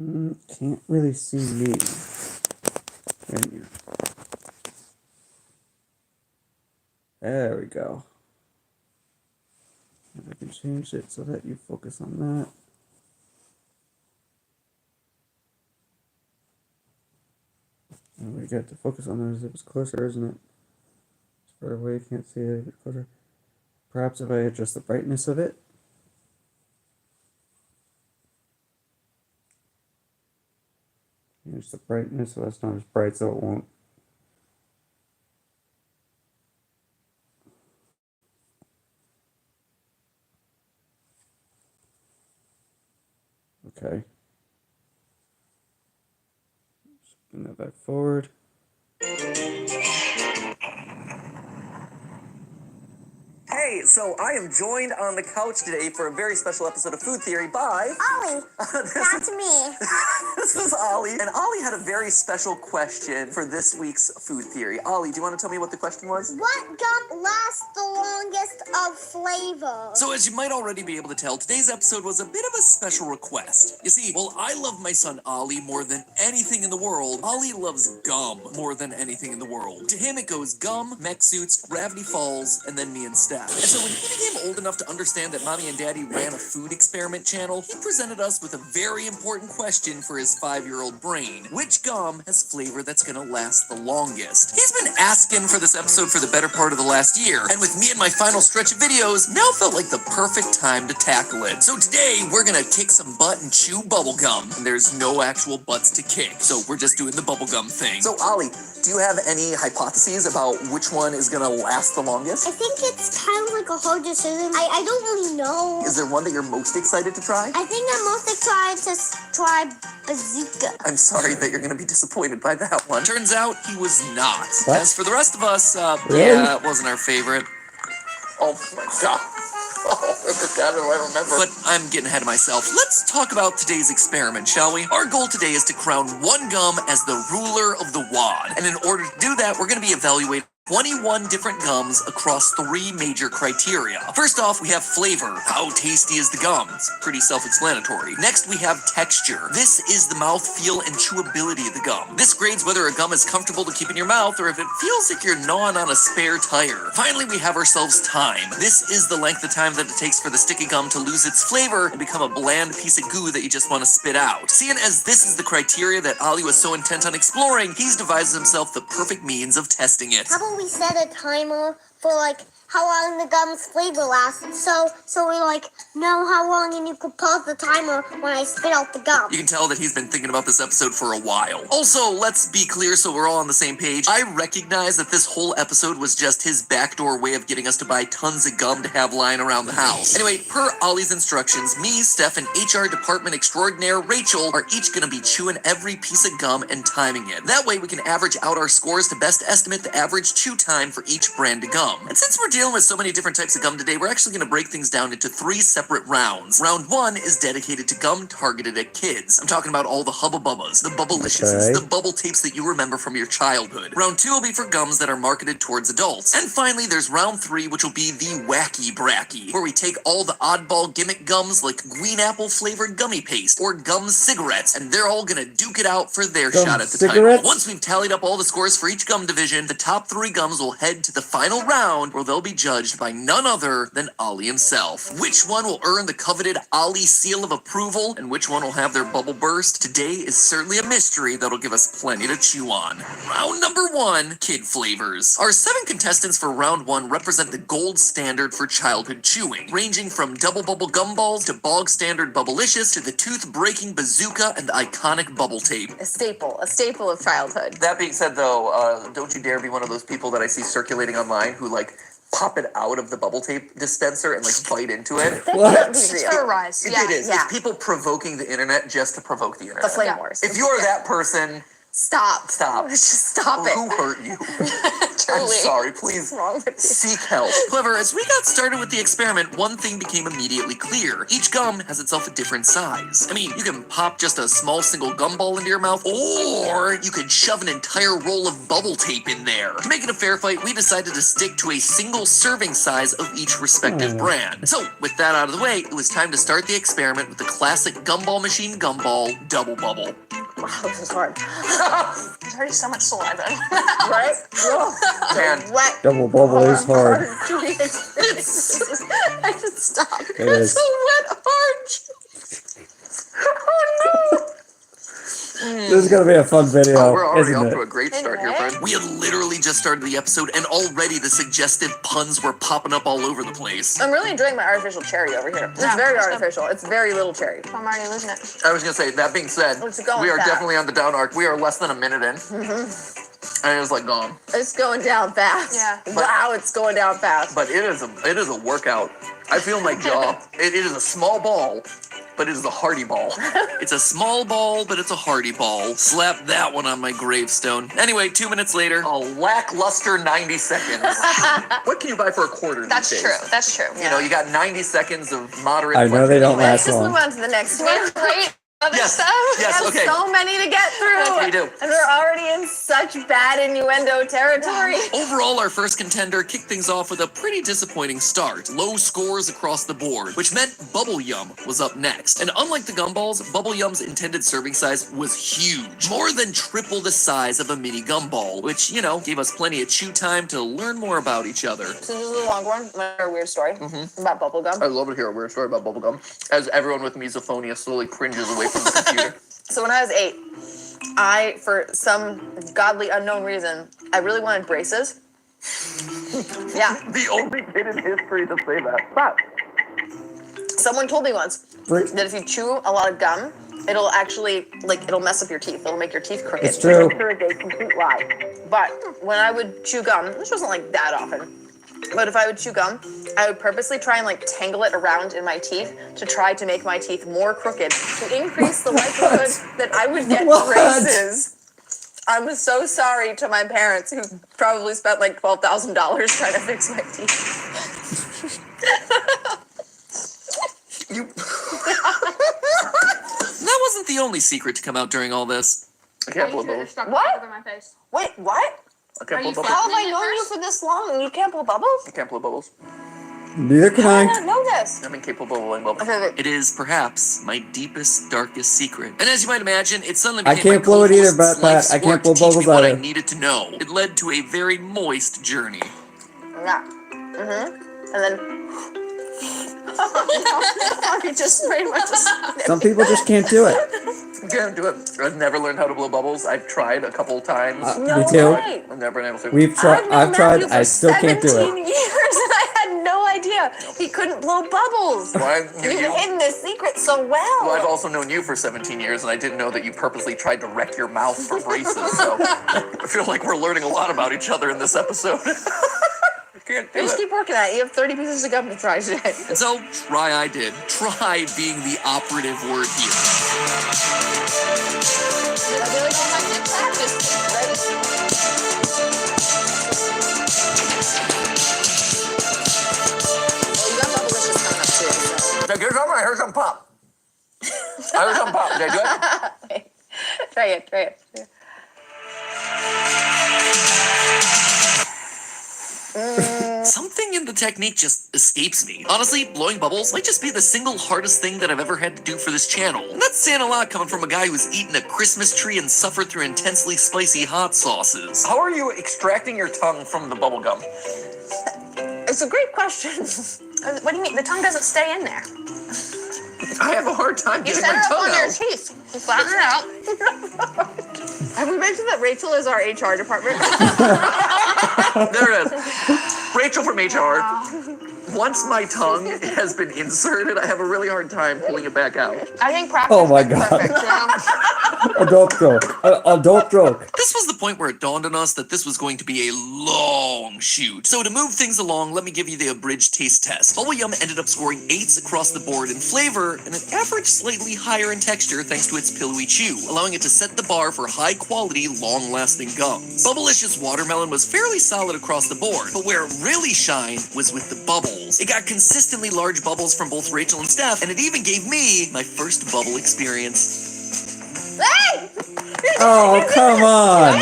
Can't really see me. Can you? There we go. And I can change it so that you focus on that. And we get to focus on those. It was closer, isn't it? It's further away, you can't see it a bit closer. Perhaps if I adjust the brightness of it. Here's the brightness, so that's not as bright, so it won't. Okay. Just bring that back forward. Hey, so I am joined on the couch today for a very special episode of Food Theory by Ollie. That's me. This is Ollie, and Ollie had a very special question for this week's Food Theory. Ollie, do you want to tell me what the question was? What gum lasts the longest of flavor? So as you might already be able to tell, today's episode was a bit of a special request. You see, while I love my son Ollie more than anything in the world, Ollie loves gum more than anything in the world. To him, it goes gum, mech suits, Gravity Falls, and then me and Steph. And so when he became old enough to understand that Mommy and Daddy ran a food experiment channel, he presented us with a very important question for his 5-year-old brain. Which gum has flavor that's gonna last the longest? He's been asking for this episode for the better part of the last year, and with me and my final stretch of videos, now felt like the perfect time to tackle it. So today, we're gonna kick some butt and chew bubblegum. And there's no actual butts to kick, so we're just doing the bubblegum thing. So Ollie, do you have any hypotheses about which one is gonna last the longest? I think it's kind of like a hard decision. I don't really know. Is there one that you're most excited to try? I think I'm most excited to try bazooka. I'm sorry that you're gonna be disappointed by that one. Turns out he was not. What? As for the rest of us, Really? yeah, it wasn't our favorite. Oh my god. Oh, God, do I remember. But I'm getting ahead of myself. Let's talk about today's experiment, shall we? Our goal today is to crown one gum as the ruler of the wad. And in order to do that, we're going to be evaluating 21 different gums across 3 major criteria. First off, we have flavor. How tasty is the gum? It's pretty self-explanatory. Next, we have texture. This is the mouthfeel and chewability of the gum. This grades whether a gum is comfortable to keep in your mouth or if it feels like you're gnawing on a spare tire. Finally, we have ourselves time. This is the length of time that it takes for the sticky gum to lose its flavor and become a bland piece of goo that you just want to spit out. Seeing as this is the criteria that Ollie was so intent on exploring, he's devised himself the perfect means of testing it. How about we set a timer for like how long the gum's flavor lasts, so we like know how long, and you could pause the timer when I spit out the gum. You can tell that he's been thinking about this episode for a while. Also, let's be clear so we're all on the same page. I recognize that this whole episode was just his backdoor way of getting us to buy tons of gum to have lying around the house. Anyway, per Ollie's instructions, me, Steph, and HR department extraordinaire Rachel are each gonna be chewing every piece of gum and timing it. That way we can average out our scores to best estimate the average chew time for each brand of gum. And since we're dealing with so many different types of gum today, we're actually going to break things down into 3 separate rounds. Round 1 is dedicated to gum targeted at kids. I'm talking about all the Hubba Bubbas, the Bubbliciouses, the bubble tapes that you remember from your childhood. Round 2 will be for gums that are marketed towards adults. And finally, there's round 3, which will be the Wacky Bracky, where we take all the oddball gimmick gums like green apple flavored gummy paste or gum cigarettes, and they're all going to duke it out for their shot at the title. Once we've tallied up all the scores for each gum division, the top 3 gums will head to the final round, where they'll be judged by none other than Ollie himself. Which one will earn the coveted Ollie seal of approval, and which one will have their bubble burst? Today is certainly a mystery that'll give us plenty to chew on. Round number 1, kid flavors. Our 7 contestants for round 1 represent the gold standard for childhood chewing, ranging from double bubble gumballs to bog standard Bubblicious to the tooth-breaking bazooka and the iconic bubble tape. A staple of childhood. That being said, though, don't you dare be one of those people that I see circulating online who, like, pop it out of the bubble tape dispenser and, like, bite into it. What? Terrorized. It is. It's people provoking the internet just to provoke the internet. The flame wars. If you are that person, Stop. Stop. Just stop it. Who hurt you? I'm Truly. sorry. Please What's wrong with you? seek help. However, as we got started with the experiment, one thing became immediately clear. Each gum has itself a different size. I mean, you can pop just a small single gumball into your mouth, or you could shove an entire roll of bubble tape in there. To make it a fair fight, we decided to stick to a single serving size of each respective brand. So, with that out of the way, it was time to start the experiment with the classic Gumball Machine Gumball Double Bubble. Wow, this is hard. There's already so much saliva. Right? Man, Wet. Double bubble is hard. I should stop. It is. It's so wet orange. Oh no. This is gonna be a fun video, we're already isn't off to a it? great start here, friend. We had literally just started the episode, and already the suggestive puns were popping up all over the place. I'm really enjoying my artificial cherry over here. It's very artificial. It's very little cherry. I'm already losing it. I was gonna say, that being said, It's going we are fast. definitely on the down arc. We are less than a minute in. And it's like gone. It's going down fast. Yeah. Wow, it's going down fast. But it is a workout. I feel my jaw. It is a small ball, but it is a hearty ball. It's a small ball, but it's a hearty ball. Slap that one on my gravestone. Anyway, 2 minutes later, a lackluster 90 seconds. What can you buy for a quarter these days? That's true. You know, you got 90 seconds of moderate I know they don't pleasure. last Let's move long. on to the next one. Great. Other Yes, stuff. yes, We have okay. so many to get through. We do. And we're already in such bad innuendo territory. Overall, our first contender kicked things off with a pretty disappointing start. Low scores across the board, which meant Bubble Yum was up next. And unlike the gumballs, Bubble Yum's intended serving size was huge. More than triple the size of a mini gumball, which, you know, gave us plenty of chew time to learn more about each other. So this is a long one. A weird story about bubblegum. I love to hear a weird story about bubblegum, as everyone with misophonia slowly cringes away from the computer. So when I was 8, I, for some godly unknown reason, I really wanted braces. Yeah. The only kid in history to say that. But someone told me once Right. that if you chew a lot of gum, it'll actually, like, it'll mess up your teeth. It'll make your teeth crooked. It's true. I'm sure it's a complete lie. But when I would chew gum, which wasn't like that often, but if I would chew gum, I would purposely try and like tangle it around in my teeth to try to make my teeth more crooked to increase the likelihood that I would get What? braces. I'm so sorry to my parents who probably spent like $12,000 trying to fix my teeth. That wasn't the only secret to come out during all this. I can't blow bubbles. What? Over my face. Wait, what? I can't blow you bubbles. How have I At known you first? for this long and you can't blow bubbles? I can't blow bubbles. Neither can How did I I. not know this? I'm incapable of blowing bubbles. Okay, It is perhaps my deepest, darkest secret. And as you might imagine, it suddenly I became can't my blow it either, co-host's but Pat, life's I can't work blow to teach bubbles me what I either. needed to know. It led to a very moist journey. yeah. And then you just pretty much just Some people just can't do it. Can't do it. I've never learned how to blow bubbles. I've tried a couple times. no Me too. way. I've never been able to. I've known tried. Matthew for I still can't do 17 it. years and I had no idea he couldn't blow bubbles. Well, You've hidden this secret so well. I've also known you for 17 years, and I didn't know that you purposely tried to wreck your mouth for braces. So I feel like we're learning a lot about each other in this episode. I can't do Just it. keep working at it. You have 30 pieces of gum to try today. And so, try I did. Try being the operative word here. I feel like I did practice. Ready? Well, you got bubblicious coming up too. So. Now, here's something. I heard something pop. I heard something pop. Did I do it? Wait. Try it. Something in the technique just escapes me. Honestly, blowing bubbles might just be the single hardest thing that I've ever had to do for this channel. And that's saying a lot coming from a guy who's eaten a Christmas tree and suffered through intensely spicy hot sauces. How are you extracting your tongue from the bubble gum? It's a great question. What do you mean? The tongue doesn't stay in there. I have a hard time You getting set my it up tongue on your out. teeth. You flatten it out. Have we mentioned that Rachel is our HR department? There it is. Rachel from HR. Once my tongue has been inserted, I have a really hard time pulling it back out. I think practice Oh my makes God. perfect. You know? Adult joke. Adult joke. This was the point where it dawned on us that this was going to be a long shoot. So to move things along, let me give you the abridged taste test. Bubble Yum ended up scoring 8s across the board in flavor and an average slightly higher in texture thanks to its pillowy chew, allowing it to set the bar for high quality, long lasting gums. Bubblicious Watermelon was fairly solid across the board, but where it really shined was with the bubbles. It got consistently large bubbles from both Rachel and Steph, and it even gave me my first bubble experience. Hey! Oh, come on.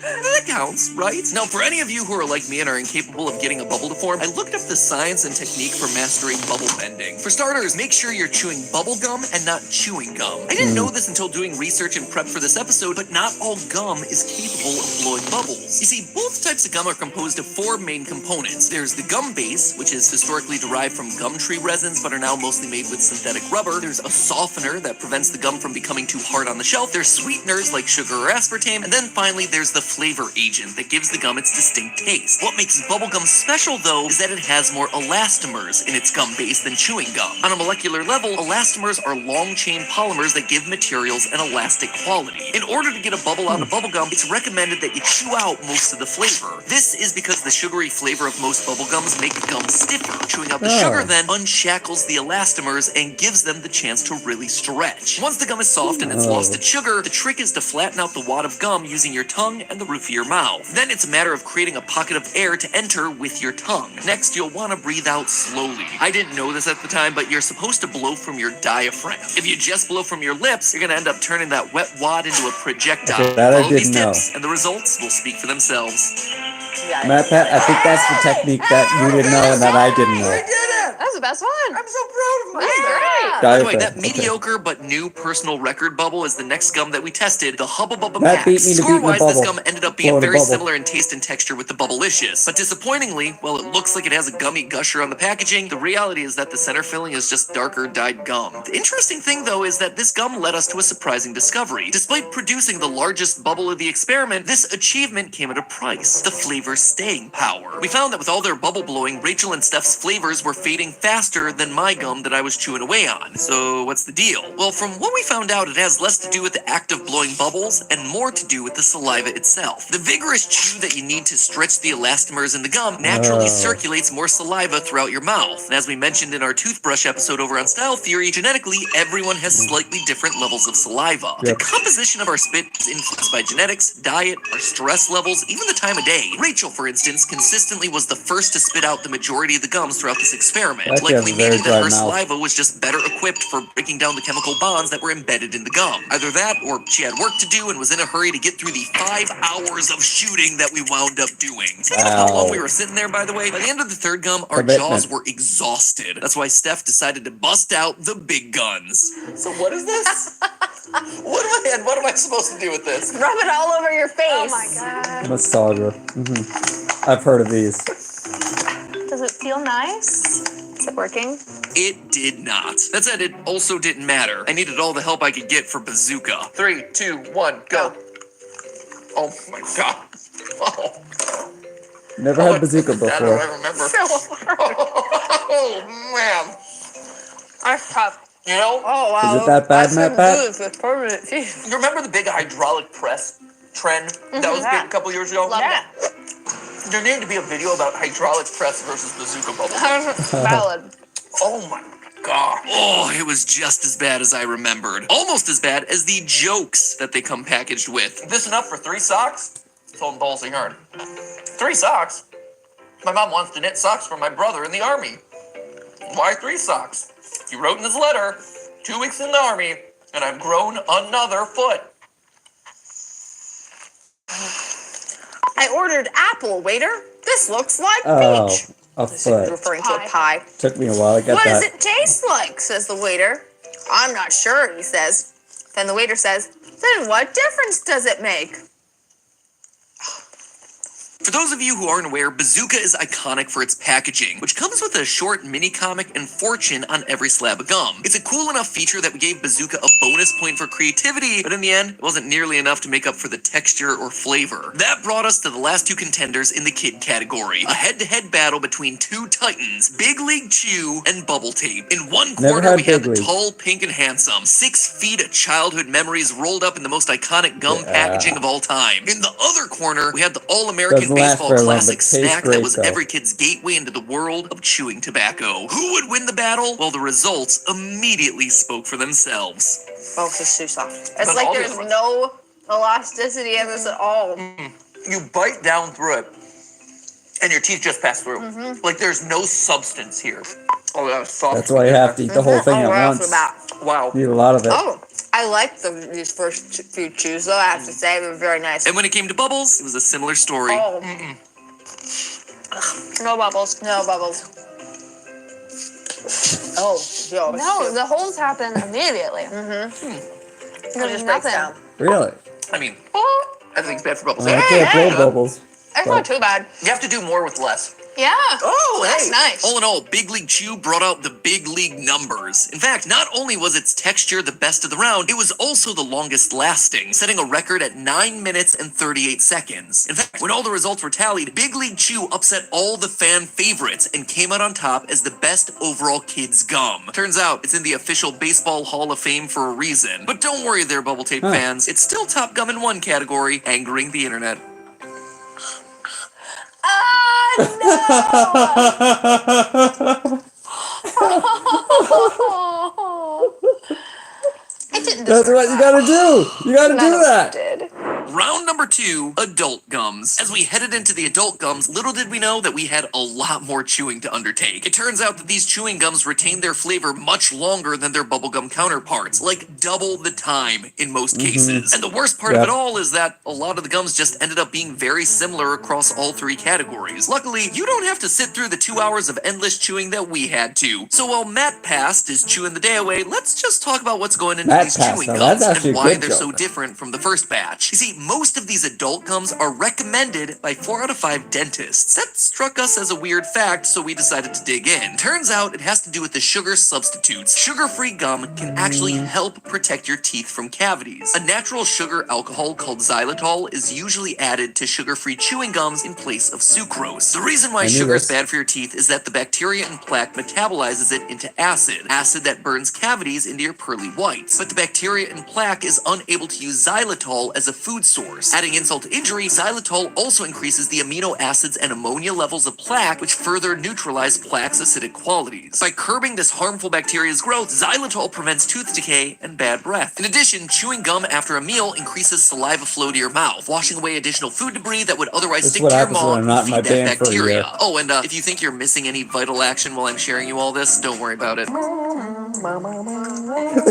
That counts, right? Now, for any of you who are like me and are incapable of getting a bubble to form, I looked up the science and technique for mastering bubble bending. For starters, make sure you're chewing bubble gum and not chewing gum. I didn't know this until doing research and prep for this episode, but not all gum is capable of blowing bubbles. You see, both types of gum are composed of 4 main components. There's the gum base, which is historically derived from gum tree resins, but are now mostly made with synthetic rubber. There's a softener that prevents the gum from becoming too hard on the shelf. There's sweeteners like sugar or aspartame, and then finally there's the flavor agent that gives the gum its distinct taste. What makes bubblegum special, though, is that it has more elastomers in its gum base than chewing gum. On a molecular level, elastomers are long-chain polymers that give materials an elastic quality. In order to get a bubble out of bubblegum, it's recommended that you chew out most of the flavor. This is because the sugary flavor of most bubblegums make the gum stiffer. Chewing out the sugar then unshackles the elastomers and gives them the chance to really stretch. Once the gum is soft and it's lost its sugar, the trick is to flatten out the wad of gum using your tongue and the roof of your mouth. Then it's a matter of creating a pocket of air to enter with your tongue. Next, you'll want to breathe out slowly. I didn't know this at the time, but you're supposed to blow from your diaphragm. If you just blow from your lips, you're going to end up turning that wet wad into a projectile. Okay, that I Follow these didn't know. tips, and the results will speak for themselves. Yeah, MattPat, I think that's the technique that you didn't know and that I didn't know. that was the best one. I'm so proud of That's great. By the way, that Okay. mediocre but new personal record bubble is the next gum that we tested, the Hubba Bubba Matt beat Max. me to beat the Score-wise, this bubble. gum ended up being Blowing a very bubble. similar in taste and texture with the Bubblicious. But disappointingly, while it looks like it has a gummy gusher on the packaging, the reality is that the center filling is just darker dyed gum. The interesting thing, though, is that this gum led us to a surprising discovery. Despite producing the largest bubble of the experiment, this achievement came at a price: the flavor staying power. We found that with all their bubble blowing, Rachel and Steph's flavors were fading faster than my gum that I was chewing away on. So what's the deal? Well, from what we found out, it has less to do with the act of blowing bubbles and more to do with the saliva itself. The vigorous chew that you need to stretch the elastomers in the gum naturally circulates more saliva throughout your mouth. And as we mentioned in our toothbrush episode over on Style Theory, genetically, everyone has slightly different levels of saliva. The composition of our spit is influenced by genetics, diet, our stress levels, even the time of day. Rachel, for instance, consistently was the first to spit out the majority of the gums throughout this experiment, That likely has a very meaning that dry her mouth. saliva was just better equipped for breaking down the chemical bonds that were embedded in the gum. Either that, or she had work to do and was in a hurry to get through the 5 hours of shooting that we wound up doing. Speaking of how long we were sitting there, by the way, by the end of the third gum, our jaws were exhausted. That's why Steph decided to bust out the big guns. So what is this? What am I supposed to do with this? Rub it all over your face. Oh my god. Massager. I've heard of these. Does it feel nice? Is it working? It did not. That said, it also didn't matter. I needed all the help I could get for Bazooka. 3, 2, 1, go. Oh my god. Oh, Never had bazooka that before. I remember. So hard. Oh man. That's tough. You know, Oh wow. Is it that bad, I couldn't MattPat? do this with permanent teeth. you remember the big hydraulic press trend that was big a couple years ago? Loved Yeah. it. There needed to be a video about hydraulic press versus bazooka bubble. Valid. Oh my god. Oh, it was just as bad as I remembered. Almost as bad as the jokes that they come packaged with. This enough for 3 socks? Told him ballsy hard. 3 socks? My mom wants to knit socks for my brother in the army. Why 3 socks? He wrote in his letter, 2 weeks in the army, and I've grown another foot. I ordered apple, waiter. This looks like Oh, peach. a This is foot. referring to a pie. Took me a while to get What does that. it taste like? Says the waiter. I'm not sure, he says. Then the waiter says, then what difference does it make? For those of you who aren't aware, Bazooka is iconic for its packaging, which comes with a short mini comic and fortune on every slab of gum. It's a cool enough feature that we gave Bazooka a bonus point for creativity, but in the end, it wasn't nearly enough to make up for the texture or flavor. That brought us to the last two contenders in the kid category, a head-to-head battle between two titans, Big League Chew and Bubble Tape. In one corner, we had the tall, pink, and handsome, 6 feet of childhood memories rolled up in the most iconic gum packaging of all time. In the other corner, we had the all-American baseball classic snack that was every kid's gateway into the world of chewing tobacco. Who would win the battle? Well, the results immediately spoke for themselves. Oh, it's too soft. It's like there's no elasticity in this at all. You bite down through it, and your teeth just pass through. Like there's no substance here. Oh, that's soft. That's why you have to eat the whole thing at once. Wow. You eat a lot of it. Oh, I like these first few chews, though. I have to say, they were very nice. And when it came to bubbles, it was a similar story. Oh. No bubbles. No bubbles. Oh, yo. No, the holes happen immediately. It There's just breaks nothing. down. Really? I mean, everything's bad for bubbles. I can't blow bubbles. It's not too bad. You have to do more with less. Yeah. Oh, That's nice. All in all, Big League Chew brought out the big league numbers. In fact, not only was its texture the best of the round, it was also the longest lasting, setting a record at 9 minutes and 38 seconds. In fact, when all the results were tallied, Big League Chew upset all the fan favorites and came out on top as the best overall kids gum. Turns out, it's in the official Baseball Hall of Fame for a reason. But don't worry there, Bubble Tape fans. It's still top gum in one category, angering the internet. No. It didn't That's what you gotta do. You gotta do that. Did. Round number 2, adult gums. As we headed into the adult gums, little did we know that we had a lot more chewing to undertake. It turns out that these chewing gums retain their flavor much longer than their bubblegum counterparts, like double the time in most cases. And the worst part of it all is that a lot of the gums just ended up being very similar across all 3 categories. Luckily, you don't have to sit through the 2 hours of endless chewing that we had to. So while MattPat's is chewing the day away, let's just talk about what's going into these chewing gums and why they're so different from the first batch. You see, most of these adult gums are recommended by 4 out of 5 dentists. That struck us as a weird fact, so we decided to dig in. Turns out it has to do with the sugar substitutes. Sugar-free gum can actually help protect your teeth from cavities. A natural sugar alcohol called xylitol is usually added to sugar-free chewing gums in place of sucrose. The reason why sugar is bad for your teeth is that the bacteria in plaque metabolizes it into acid that burns cavities into your pearly whites. But the bacteria in plaque is unable to use xylitol as a food source. Adding insult to injury, xylitol also increases the amino acids and ammonia levels of plaque, which further neutralize plaque's acidic qualities. By curbing this harmful bacteria's growth, xylitol prevents tooth decay and bad breath. In addition, chewing gum after a meal increases saliva flow to your mouth, washing away additional food debris that would otherwise stick to your maw and feed that bacteria. Oh, and if you think you're missing any vital action while I'm sharing you all this, don't worry about it. They're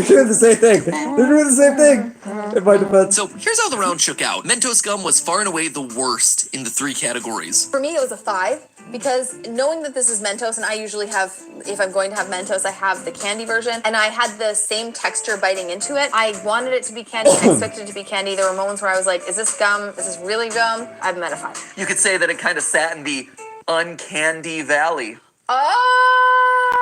doing the same thing. They're doing the same thing. In my defense. So here's how the round shook out. Mentos gum was far and away the worst in the 3 categories. For me, it was a 5 because knowing that this is Mentos, and I usually have, if I'm going to have Mentos, I have the candy version, and I had the same texture biting into it. I wanted it to be candy. I expected it to be candy. There were moments where I was like, is this gum? Is this really gum? I've met a 5. You could say that it kind of sat in the uncandy valley. Oh!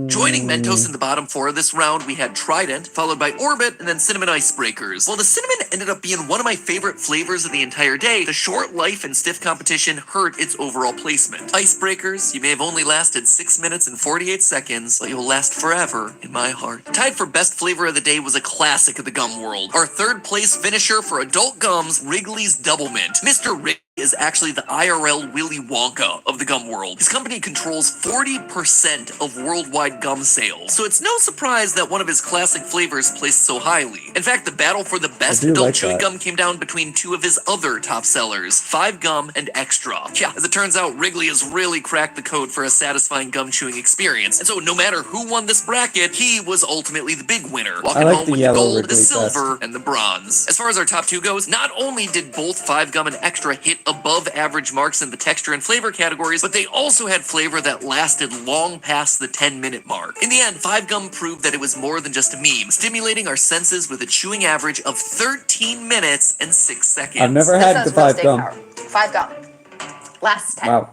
Joining Mentos in the bottom 4 of this round, we had Trident, followed by Orbit, and then Cinnamon Icebreakers. While the cinnamon ended up being one of my favorite flavors of the entire day, the short life and stiff competition hurt its overall placement. Icebreakers, you may have only lasted 6 minutes and 48 seconds, but you'll last forever in my heart. Tied for best flavor of the day was a classic of the gum world. Our 3rd place finisher for adult gums, Wrigley's Double Mint. Mr. Wrigley is actually the IRL Willy Wonka of the gum world. His company controls 40% of worldwide gum sales, so it's no surprise that one of his classic flavors placed so highly. In fact, the battle for the best adult chewing gum came down between 2 of his other top sellers, 5 Gum and Extra. Yeah, as it turns out, Wrigley has really cracked the code for a satisfying gum chewing experience, and so no matter who won this bracket, he was ultimately the big winner, walking home with the gold, the silver, and the bronze. As far as our top 2 goes, not only did both 5 Gum and Extra hit above average marks in the texture and flavor categories, but they also had flavor that lasted long past the 10-minute mark. In the end, 5 Gum proved that it was more than just a meme, stimulating our senses with a chewing average of 13 minutes and 6 seconds. I've never had the 5 Gum. 5 gum. Last 10. Wow.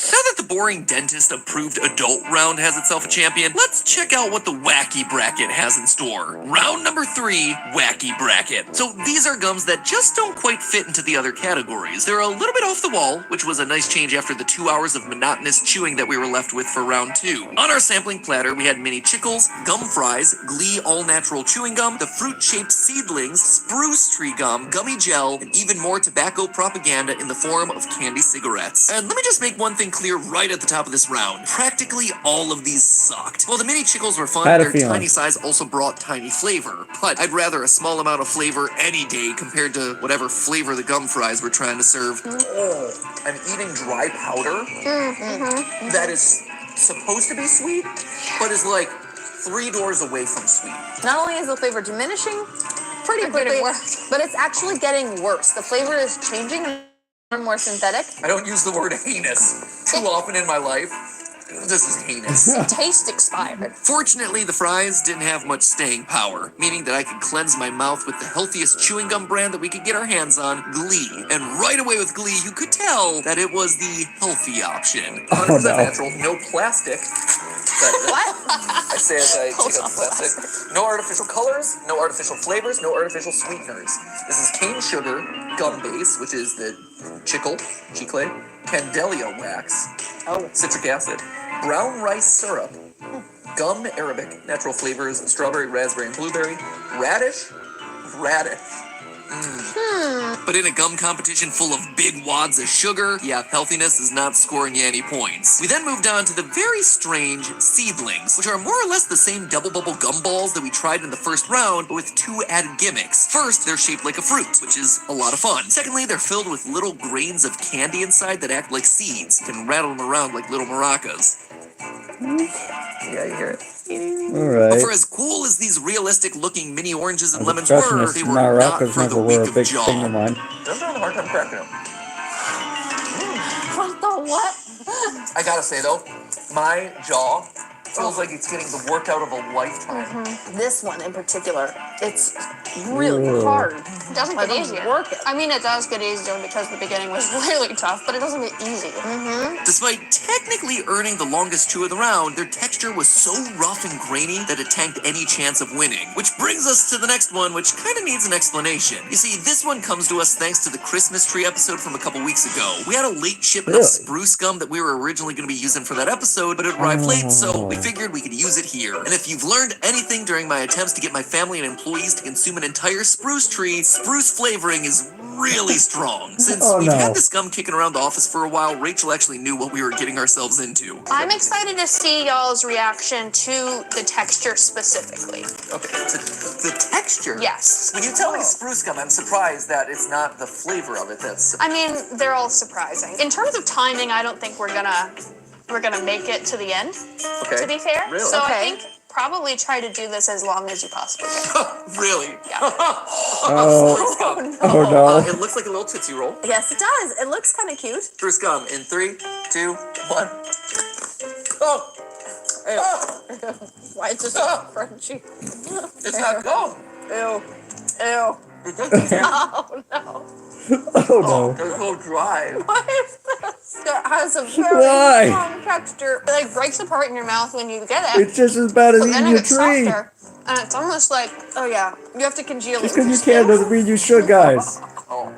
Now that the boring dentist-approved adult round has itself a champion, let's check out what the wacky bracket has in store. Round number 3, wacky bracket. So these are gums that just don't quite fit into the other categories. They're a little bit off the wall, which was a nice change after the 2 hours of monotonous chewing that we were left with for round 2. On our sampling platter, we had mini chickles, gum fries, Glee all-natural chewing gum, the fruit-shaped seedlings, spruce tree gum, gummy gel, and even more tobacco propaganda in the form of candy cigarettes. And let me just make one thing clear right at the top of this round. Practically all of these sucked. While the mini chickles were fun, Had a their feeling. tiny size also brought tiny flavor. But I'd rather a small amount of flavor any day compared to whatever flavor the gum fries were trying to serve. Oh, I'm eating dry powder that is supposed to be sweet, but is like 3 doors away from sweet. Not only is the flavor diminishing pretty quickly, but it's actually getting worse. The flavor is changing and more synthetic. I don't use the word heinous too often in my life. This is heinous. Taste expired. Fortunately, the fries didn't have much staying power, meaning that I could cleanse my mouth with the healthiest chewing gum brand that we could get our hands on, Glee. And right away with Glee, you could tell that it was the healthy option. 100% no. natural, no plastic. What? I say as I take out the plastic. No artificial colors, no artificial flavors, no artificial sweeteners. This is cane sugar, gum base, which is the chicle, Candelia wax, citric acid, brown rice syrup, gum arabic, natural flavors, strawberry, raspberry, and blueberry, radish. But in a gum competition full of big wads of sugar, yeah, healthiness is not scoring you any points. We then moved on to the very strange seedlings, which are more or less the same double bubble gum balls that we tried in the first round, but with 2 added gimmicks. First, they're shaped like a fruit, which is a lot of fun. Secondly, they're filled with little grains of candy inside that act like seeds. You can rattle them around like little maracas. Yeah, you hear it. But Alright. for as cool as these realistic-looking mini oranges and As a lemons were, perfectionist, they were not maracas for the never weak were a of big jaw. thing of mine. Don't have a hard time cracking them. What the what? I gotta say though, my jaw feels like it's getting the workout of a lifetime. This one in particular, it's really Ooh. hard. It doesn't I get don't easier. work it. I mean, it does get easier because the beginning was really tough, but it doesn't get easier. Despite technically earning the longest chew of the round, their texture was so rough and grainy that it tanked any chance of winning. Which brings us to the next one, which kind of needs an explanation. You see, this one comes to us thanks to the Christmas tree episode from a couple weeks ago. We had a late shipment of Really? spruce gum that we were originally going to be using for that episode, but it arrived late, so we figured we could use it here. And if you've learned anything during my attempts to get my family and employees to consume an entire spruce tree, spruce flavoring is really strong. Since we've had this gum kicking around the office for a while, Rachel actually knew what we were getting ourselves into. I'm excited to see y'all's reaction to the texture specifically. Okay, the texture. Yes. When you tell me spruce gum, I'm surprised that it's not the flavor of it that's. I mean, they're all surprising. In terms of timing, I don't think we're gonna make it to the end, Okay. to be fair. Really? So Okay. I think probably try to do this as long as you possibly can. Really? Yeah. Oh, Spruce gum. oh no. It looks like a little Tootsie Roll. Yes, it does. It looks kind of cute. Spruce gum in 3, 2, 1. Oh, Why is it so crunchy? it's not gum. Ew. Ew. Oh no. Oh no. It's so dry. What is this? It has a very Why? strong texture. It like breaks apart in your mouth when you get it. It's just as bad as But then eating it a gets tree. softer. And it's almost like, Oh yeah. You have to congeal Just it. because you can doesn't mean you should, guys. Oh.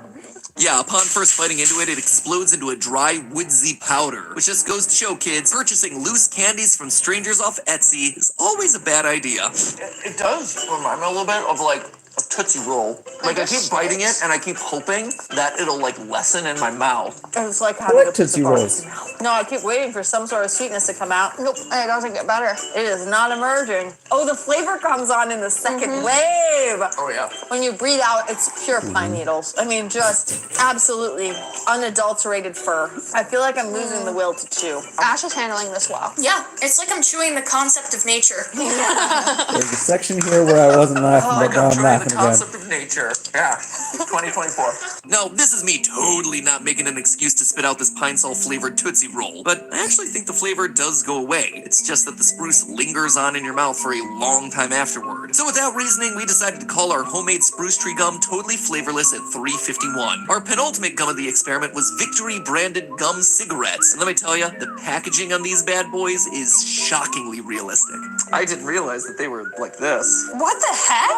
Yeah, upon first biting into it, it explodes into a dry, woodsy powder. Which just goes to show, kids, purchasing loose candies from strangers off Etsy is always a bad idea. It does remind me a little bit of like a Tootsie Roll. Like I keep biting it and I keep hoping that it'll like lessen in my mouth. It's like having What a piece Tootsie of Rolls? bark. No, I keep waiting for some sort of sweetness to come out. nope, it doesn't get better. It is not emerging. Oh, the flavor comes on in the second wave. Oh yeah. When you breathe out, it's pure pine needles. I mean, just absolutely unadulterated fur. I feel like I'm losing the will to chew. Ash is handling this well. Yeah, it's like I'm chewing the concept of nature. There's a section here where I wasn't laughing, but now I'm Trying laughing the again. concept of nature. Yeah. 2024. Now, this is me totally not making an excuse to spit out this pine sol flavored Tootsie Roll, but I actually think the flavor does go away. It's just that the spruce lingers on in your mouth for a long time afterward. So with that reasoning, we decided to call our homemade spruce tree gum totally flavorless at $3.51. Our penultimate gum of the experiment was Victory branded gum cigarettes. And let me tell you, the packaging on these bad boys is shockingly realistic. I didn't realize that they were like this. What the heck?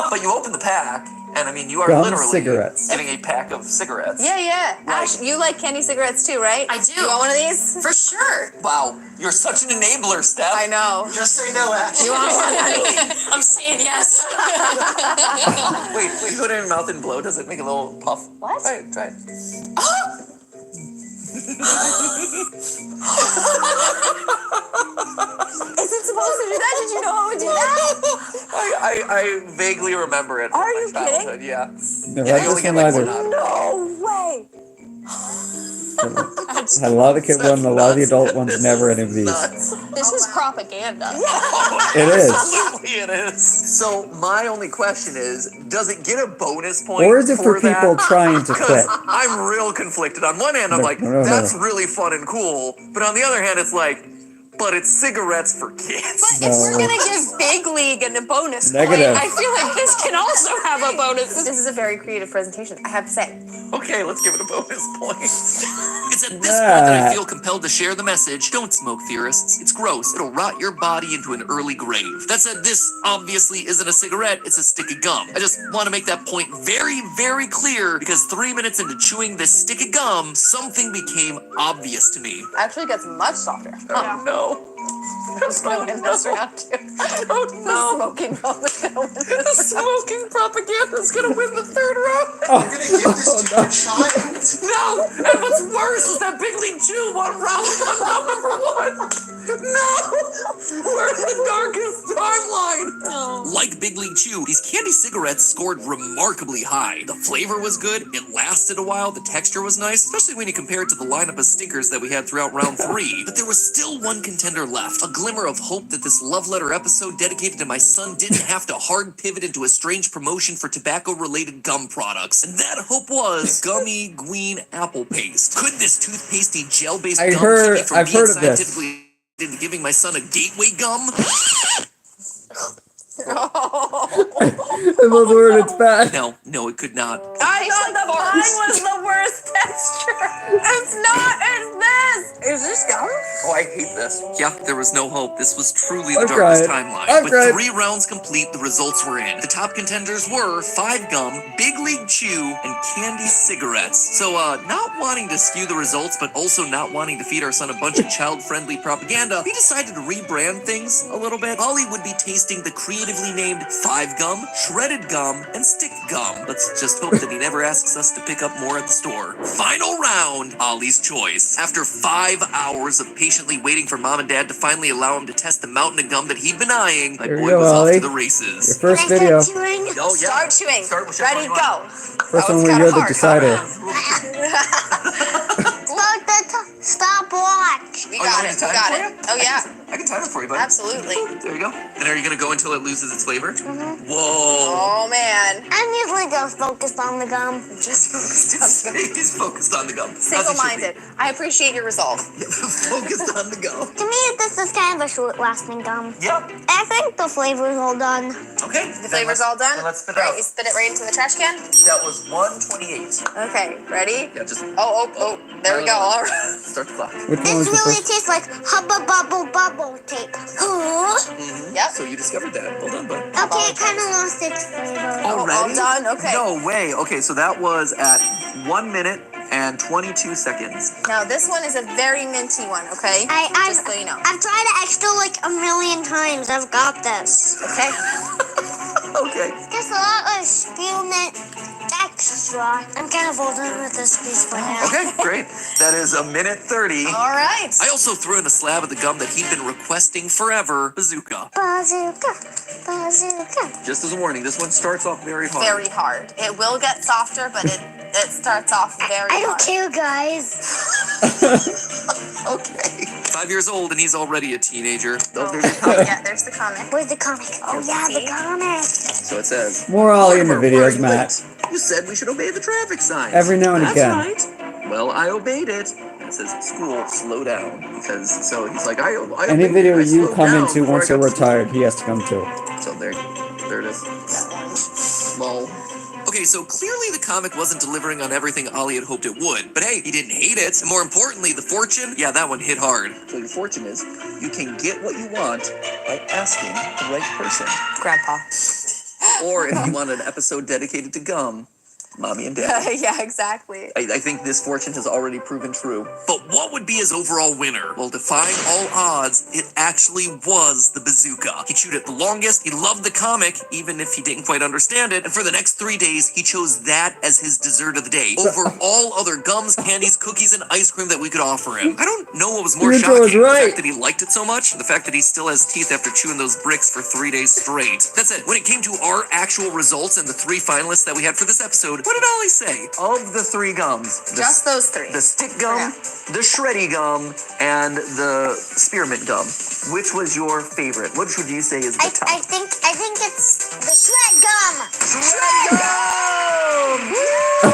But you open the pack, and I mean, you are Gum literally cigarettes. getting a pack of cigarettes. Yeah. Ash, you like candy cigarettes too, right? I do. You want one of these? For sure. Wow, you're such an enabler, Steph. I know. Just say no, Ash. You want one, honey? I'm saying yes. Wait, you put it in your mouth and blow. Does it make a little puff? What? Try it. Is it supposed to do that? Did you know it would do that? I vaguely remember it from Are my you kidding? childhood. Yeah. Never Yeah, had you only this get one like either. one out of it. No way. Had a lot of the kid one, a lot of the adult ones, This never is any of these. nuts. This is propaganda. It is. Absolutely it is. So my only question is, does it get a bonus point? Or is it for people that? trying to Because quit? I'm real conflicted. On one hand, I'm No, like, no. that's really fun and cool. But on the other hand, it's like, but it's cigarettes for kids. But if we're No. gonna give Big League a bonus Negative. point, I feel like this can also have a bonus. This is a very creative presentation, I have to say. Okay, let's give it a bonus point. It's at this point that I feel compelled to share the message. Don't smoke, theorists. It's gross. It'll rot your body into an early grave. That said, this obviously isn't a cigarette, it's a stick of gum. I just want to make that point very, very clear because 3 minutes into chewing this stick of gum, something became obvious to me. Actually gets much softer. Oh no. Just going in this round too. Oh The no. smoking one is gonna win The this round. smoking propaganda is gonna win the third round. Oh, No! And what's worse is that Big League Chew won round number one. No! We're in the darkest timeline. Like Big League Chew, these candy cigarettes scored remarkably high. The flavor was good, it lasted a while, the texture was nice, especially when you compare it to the lineup of stinkers that we had throughout round 3. But there was still one contender left, a glimmer of hope that this love letter episode dedicated to my son didn't have to hard pivot into a strange promotion for tobacco-related gum products. And that hope was gummy green apple paste. Could this toothpastey gel-based I gum heard- keep me from I've being heard of this. scientifically into giving my son a gateway gum? it was weird, it's bad. No, it could not. I thought the pine was the worst texture. It's not, it's this. Is this gum? Oh, I hate this. Yeah, there was no hope. This was truly the I've darkest cried. timeline. I've With cried. 3 rounds complete, the results were in. The top contenders were 5 Gum, Big League Chew, and Candy Cigarettes. So, not wanting to skew the results, but also not wanting to feed our son a bunch of child-friendly propaganda, we decided to rebrand things a little bit. Ollie would be tasting the creatively named 5 Gum, Shredded Gum, and Stick Gum. Let's just hope that he never asks us to pick up more at the store. Final round, Ollie's choice. After 5 hours of patiently waiting for mom and dad to finally allow him to test the mountain of gum that he'd been eyeing, my There you boy go, was off Ollie. to the Your races. first Can I video. start chewing? Oh, yeah. Start chewing. Start with whichever Ready, one you go. want. First That one was where kinda you're the hard, decider. Stop watch. We Oh, you got want me it. to We time got it it. for Oh yeah, I can time it for you, bud. absolutely. There you go. And are you going to go until it loses its flavor? Mm-hmm. Whoa. Oh man. I'm usually just focused on the gum. Just focused on the gum. He's focused on the gum. As he should be. Single-minded. I appreciate your resolve. Focused on the gum. To me, this is kind of a short-lasting gum. Yep. I think the flavor's all done. Okay. The flavor's all done. Then let's spit it Right, out. you spit it right into the trash can. That was 128. Okay, ready? Yeah, just Oh. There we go. All right. start the clock. Which one This was the really first? tastes like hubba bubble bubble tape. Yep. So you discovered that. Well done, bud. Okay, it kind of lost its flavor. all done? Okay. No way. Okay, so that was at 1 minute and 22 seconds. Now this one is a very minty one. Okay. Just so you know. I've tried it extra like a million times. I've got this. Okay. Okay. Just a lot of spearmint extra. I'm kind of holding with this piece for now. Okay, great. That is a minute 30. All right. I also threw in a slab of the gum that he'd been requesting forever, Bazooka. Bazooka, bazooka. Just as a warning, this one starts off very hard. Very hard. It will get softer, but it starts off very I hard. don't care, guys. Okay. 5 years old and he's already a teenager. Oh, yeah, there's the comic. Where's the comic? Oh yeah, the comic. So it says, More Ollie in the "Mortimer, why are videos, you Matt. late? You said we should obey the traffic signs." Every now and That's again. right. Well, I obeyed it. It says, "School, slow down." Because, so he's like, I Any obeyed video it. I you slowed come down into before I once you're got to school." retired, he has to come to. So there it is. Lol. Okay, so clearly the comic wasn't delivering on everything Ollie had hoped it would. But hey, he didn't hate it. And more importantly, the fortune, yeah, that one hit hard. So your fortune is, you can get what you want by asking the right person. Grandpa. Or if you want an episode dedicated to gum, Mommy and Daddy. Yeah, exactly. I think this fortune has already proven true. But what would be his overall winner? Well, defying all odds, it actually was the bazooka. He chewed it the longest, he loved the comic, even if he didn't quite understand it, and for the next 3 days, he chose that as his dessert of the day, over all other gums, candies, cookies, and ice cream that we could offer him. I don't know what was more Your intro is shocking, the right. fact that he liked it so much, or the fact that he still has teeth after chewing those bricks for 3 days straight. That said, when it came to our actual results and the 3 finalists that we had for this episode, what did Ollie say? Of the 3 gums, Just those 3. the stick gum, the shreddy gum, and the spearmint gum. Which was your favorite? Which would you say is the top? I think it's the shred gum. Shred gum!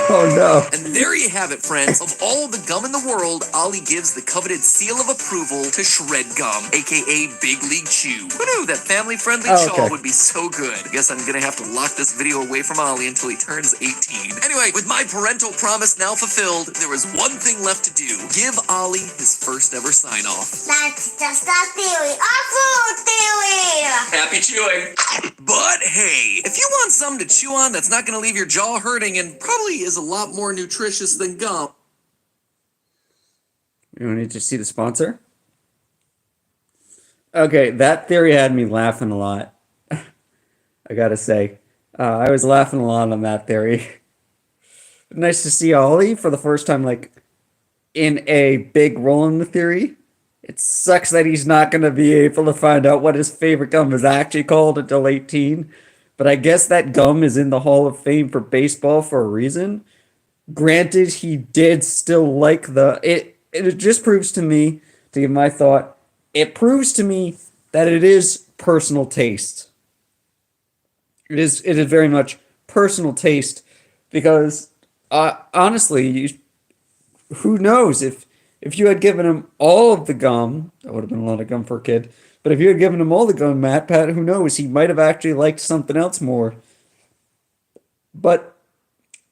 Oh no. And there you have it, friends. Of all the gum in the world, Ollie gives the coveted seal of approval to shred gum, aka Big League Chew. Who knew that family-friendly Oh, chaw okay. would be so good? I guess I'm gonna have to lock this video away from Ollie until he turns 18. Anyway, with my parental promise now fulfilled, there was one thing left to do. Give Ollie his first ever sign-off. That's just a theory. A food theory. Happy chewing. But hey, if you want something to chew on that's not gonna leave your jaw hurting and probably is a lot more nutritious than gum, You don't need to see the sponsor? Okay, that theory had me laughing a lot. I gotta say. I was laughing a lot on that theory. Nice to see Ollie for the first time, like, in a big role in the theory. It sucks that he's not gonna be able to find out what his favorite gum is actually called until 18. But I guess that gum is in the Hall of Fame for baseball for a reason. Granted, he did still like it just proves to me, to give my thought, it proves to me that it is personal taste. It is very much personal taste because honestly, who knows if you had given him all of the gum, that would have been a lot of gum for a kid. But if you had given him all the gum, MattPat, who knows, he might have actually liked something else more. But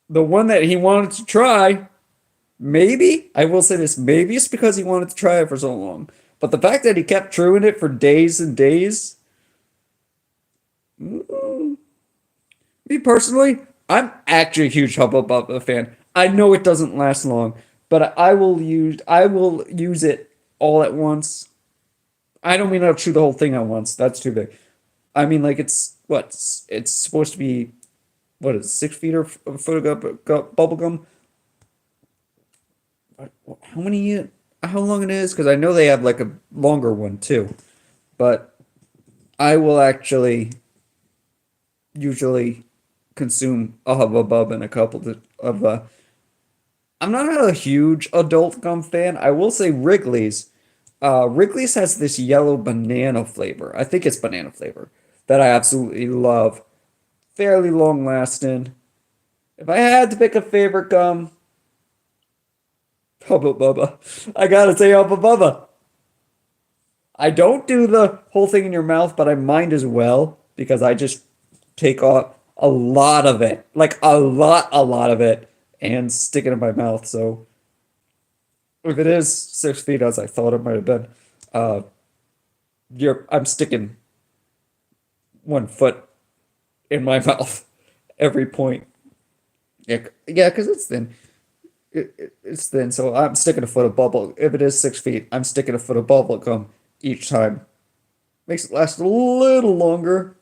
the one that he wanted to try, maybe, I will say this, maybe it's because he wanted to try it for so long. But the fact that he kept chewing it for days and days, me personally, I'm actually a huge Hubba Bubba fan. I know it doesn't last long, but I will use it all at once. I don't mean I'll chew the whole thing at once. That's too big. I mean, like, it's supposed to be, what is it, 6 feet of bubble gum? How long it is? Because I know they have like a longer one too. But I will actually usually consume a Hubba Bub and a couple of I'm not a huge adult gum fan. I will say Wrigley's. Wrigley's has this yellow banana flavor. I think it's banana flavor that I absolutely love. Fairly long lasting. If I had to pick a favorite gum, Hubba Bubba. I gotta say Hubba Bubba. I don't do the whole thing in your mouth, but I mind as well because I just take off a lot of it, like a lot of it, and stick it in my mouth. So if it is 6 feet, as I thought it might have been, I'm sticking 1 foot in my mouth every point. Yeah, because it's thin. It's thin, so I'm sticking a foot of bubble. If it is 6 feet, I'm sticking a foot of bubble gum each time. Makes it last a little longer.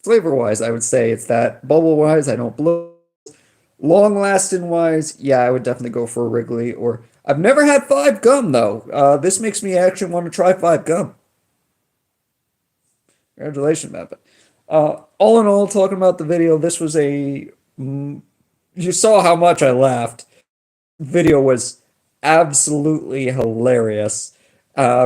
Flavor-wise, I would say it's that. Bubble-wise, I don't blow. Long-lasting wise, yeah, I would definitely go for a Wrigley. Or I've never had 5 gum though. This makes me actually want to try 5 gum. Congratulations, Matt. All in all, talking about the video, this was you saw how much I laughed. Video was absolutely hilarious.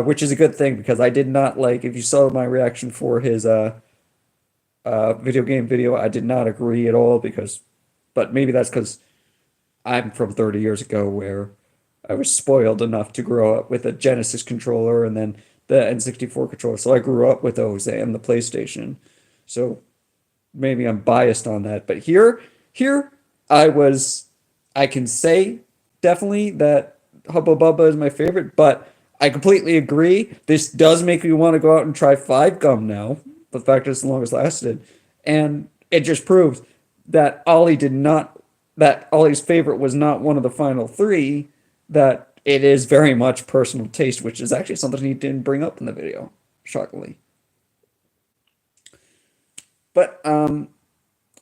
which is a good thing because I did not like. If you saw my reaction for his video game video, I did not agree at all but maybe that's because I'm from 30 years ago where I was spoiled enough to grow up with a Genesis controller and then the N64 controller. So I grew up with those and the PlayStation. So maybe I'm biased on that. But here I can say definitely that Hubba Bubba is my favorite, but I completely agree. This does make me want to go out and try 5 gum now. The fact that it's the longest lasted. And it just proves that Ollie's favorite was not one of the final 3, that it is very much personal taste, which is actually something he didn't bring up in the video, shockingly. But I'm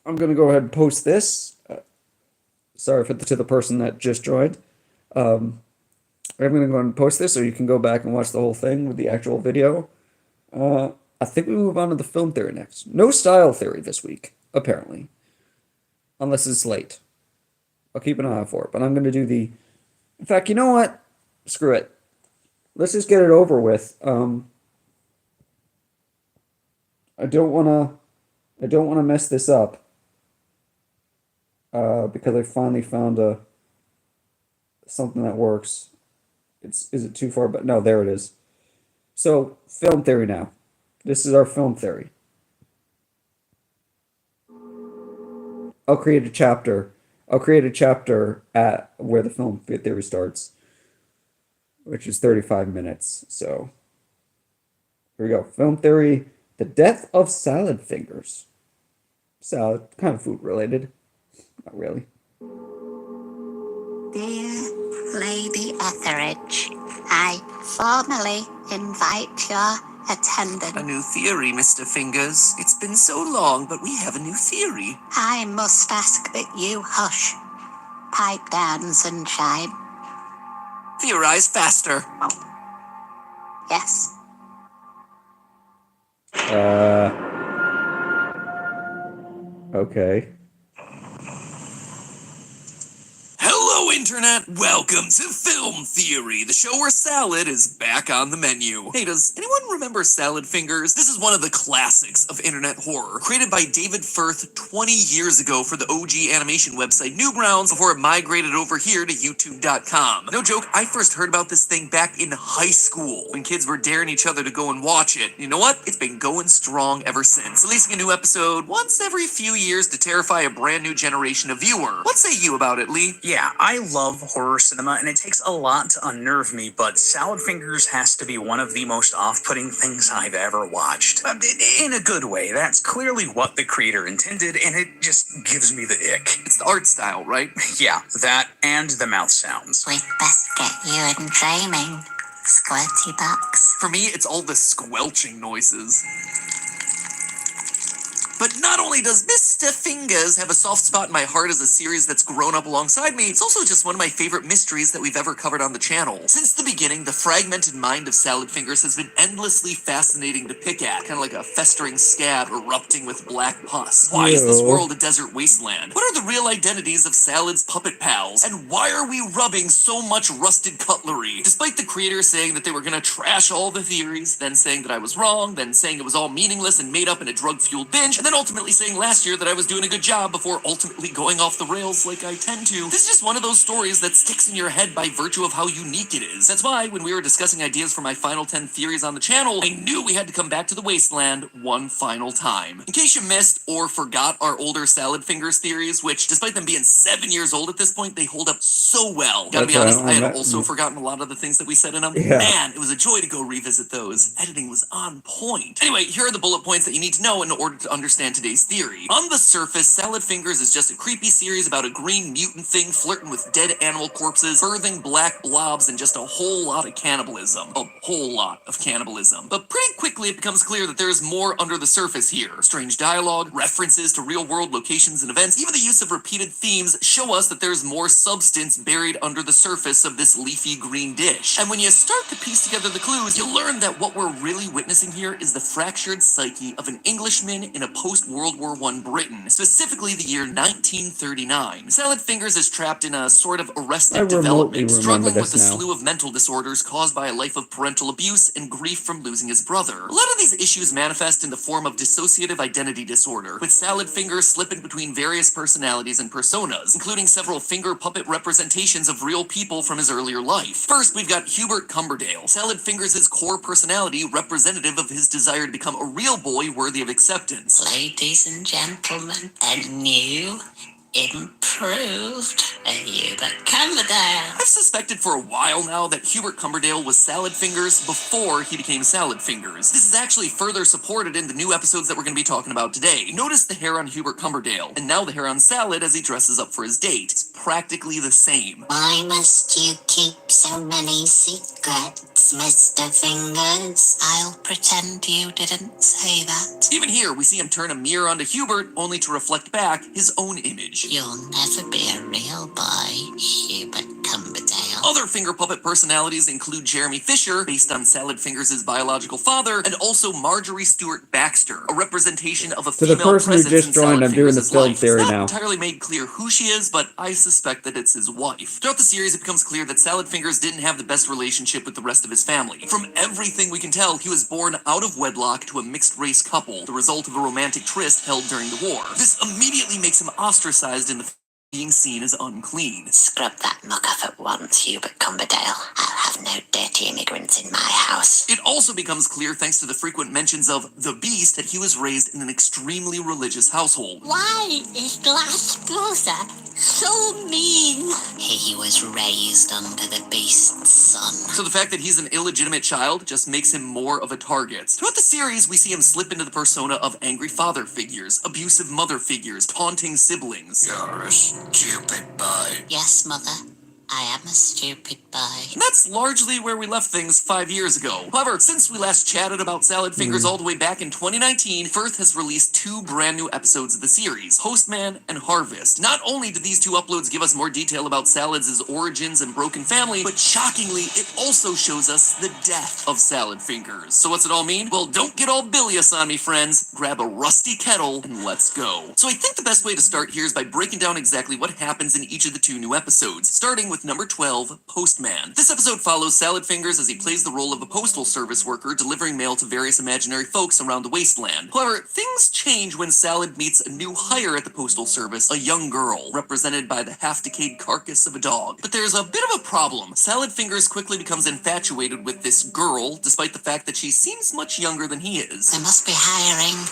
gonna go ahead and post this. Sorry to the person that just joined. I'm gonna go ahead and post this so you can go back and watch the whole thing with the actual video. I think we move on to the film theory next. No style theory this week, apparently, unless it's late. I'll keep an eye out for it, but I'm gonna do the. In fact, you know what? Screw it. Let's just get it over with. I don't wanna mess this up. Because I finally found something that works. Is it too far? But no, there it is. So film theory now. This is our film theory. I'll create a chapter at where the film theory starts, which is 35 minutes. So here we go. Film theory: the death of salad fingers. Salad, kind of food related. Not really. Dear Lady Etheridge, I formally invite your attendance. A new theory, Mr. Fingers. It's been so long, but we have a new theory. I must ask that you hush. Pipe down, sunshine. Theorize faster. Yes. Okay. Hello, Internet! Welcome to Film Theory, the show where salad is back on the menu. Hey, does anyone remember Salad Fingers? This is one of the classics of internet horror, created by David Firth 20 years ago for the OG animation website Newgrounds before it migrated over here to YouTube.com. No joke, I first heard about this thing back in high school, when kids were daring each other to go and watch it. You know what? It's been going strong ever since, releasing a new episode once every few years to terrify a brand new generation of viewer. What say you about it, Lee? Yeah, I love horror cinema, and it takes a lot to unnerve me, but Salad Fingers has to be one of the most off-putting things I've ever watched. In a good way. That's clearly what the creator intended, and it just gives me the ick. It's the art style, right? Yeah, that and the mouth sounds. We'd best get you in training, squirty bucks. For me, it's all the squelching noises. But not only does Mr. Fingers have a soft spot in my heart as a series that's grown up alongside me, it's also just one of my favorite mysteries that we've ever covered on the channel. Since the beginning, the fragmented mind of Salad Fingers has been endlessly fascinating to pick at, kind of like a festering scab erupting with black pus. Why is this world a desert wasteland? What are the real identities of Salad's puppet pals? And why are we rubbing so much rusted cutlery? Despite the creator saying that they were gonna trash all the theories, then saying that I was wrong, then saying it was all meaningless and made up in a drug-fueled binge, and then ultimately saying last year that I was doing a good job before ultimately going off the rails like I tend to. This is just one of those stories that sticks in your head by virtue of how unique it is. That's why when we were discussing ideas for my final 10 theories on the channel, I knew we had to come back to the wasteland one final time. In case you missed or forgot our older Salad Fingers theories, which despite them being 7 years old at this point, they hold up so well. Gotta be honest, I had also forgotten a lot of the things that we said in them. Yeah. Man, it was a joy to go revisit those. Editing was on point. Anyway, here are the bullet points that you need to know in order to understand today's theory. On the surface, Salad Fingers is just a creepy series about a green mutant thing flirting with dead animal corpses, birthing black blobs, and just a whole lot of cannibalism. A whole lot of cannibalism. But pretty quickly it becomes clear that there's more under the surface here. Strange dialogue, references to real-world locations and events, even the use of repeated themes show us that there's more substance buried under the surface of this leafy green dish. And when you start to piece together the clues, you learn that what we're really witnessing here is the fractured psyche of an Englishman in a post-World War I Britain, specifically the year 1939. Salad Fingers is trapped in a sort of I arrested remotely development, remember struggling this with a now. slew of mental disorders caused by a life of parental abuse and grief from losing his brother. A lot of these issues manifest in the form of dissociative identity disorder, with Salad Fingers slipping between various personalities and personas, including several finger puppet representations of real people from his earlier life. First, we've got Hubert Cumberdale, Salad Fingers' core personality representative of his desire to become a real boy worthy of acceptance. Ladies and gentlemen, a new, improved Hubert Cumberdale. I've suspected for a while now that Hubert Cumberdale was Salad Fingers before he became Salad Fingers. This is actually further supported in the new episodes that we're going to be talking about today. Notice the hair on Hubert Cumberdale, and now the hair on Salad as he dresses up for his date. It's practically the same. Why must you keep so many secrets, Mr. Fingers? I'll pretend you didn't say that. Even here, we see him turn a mirror onto Hubert, only to reflect back his own image. You'll never be a real boy, Hubert Cumberdale. Other finger puppet personalities include Jeremy Fisher, based on Salad Fingers' biological father, and also Marjorie Stewart Baxter, a representation of a To the female person who presence just in joined, Salad I'm doing the Fingers' film life. theory It's not now. entirely made clear who she is, but I suspect that it's his wife. Throughout the series, it becomes clear that Salad Fingers didn't have the best relationship with the rest of his family. From everything we can tell, he was born out of wedlock to a mixed-race couple, the result of a romantic tryst held during the war. This immediately makes him ostracized in the being seen as unclean. Scrub that muck off at once, Hubert Cumberdale. I'll have no dirty immigrants in my house. It also becomes clear, thanks to the frequent mentions of the Beast, that he was raised in an extremely religious household. Why is Glass Closer so mean? He was raised under the Beast's son. So the fact that he's an illegitimate child just makes him more of a target. Throughout the series, we see him slip into the persona of angry father figures, abusive mother figures, taunting siblings. You're a stupid boy. Yes, Mother. I am a stupid boy. And that's largely where we left things 5 years ago. However, since we last chatted about Salad Fingers all the way back in 2019, Firth has released 2 brand new episodes of the series, Postman and Harvest. Not only do these 2 uploads give us more detail about Salad's origins and broken family, but shockingly, it also shows us the death of Salad Fingers. So what's it all mean? Well, don't get all bilious on me, friends. Grab a rusty kettle and let's go. So I think the best way to start here is by breaking down exactly what happens in each of the 2 new episodes, starting with number 12, Postman. This episode follows Salad Fingers as he plays the role of a postal service worker delivering mail to various imaginary folks around the wasteland. However, things change when Salad meets a new hire at the postal service, a young girl, represented by the half-decayed carcass of a dog. But there's a bit of a problem. Salad Fingers quickly becomes infatuated with this girl, despite the fact that she seems much younger than he is. They must be hiring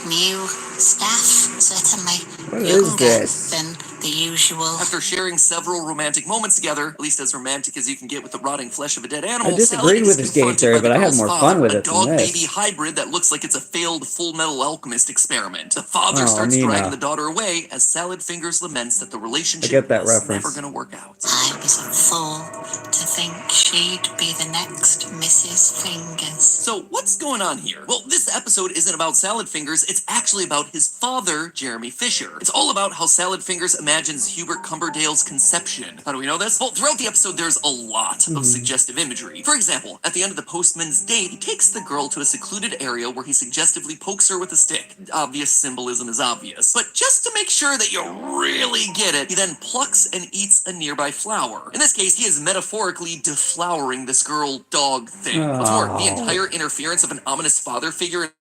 new staff, certainly. What is Younger this? than the usual. After sharing several romantic moments together, at least as romantic as you can get with the rotting flesh of a dead animal, I disagreed Salad with is this game confronted theory, by the but I had girl's more father, fun with a it than dog-baby this. hybrid that looks like it's a failed Full Metal Alchemist experiment. The father Oh, starts Nina. dragging the daughter away as Salad Fingers laments that the relationship I get that is reference. never going to work out. I was a fool to think she'd be the next Mrs. Fingers. So what's going on here? Well, this episode isn't about Salad Fingers, it's actually about his father, Jeremy Fisher. It's all about how Salad Fingers imagines Hubert Cumberdale's conception. How do we know this? Well, throughout the episode, there's a lot of suggestive imagery. For example, at the end of the postman's date, he takes the girl to a secluded area where he suggestively pokes her with a stick. Obvious symbolism is obvious. But just to make sure that you really get it, he then plucks and eats a nearby flower. In this case, he is metaphorically deflowering this girl-dog thing. What's more, the entire interference of an ominous father figure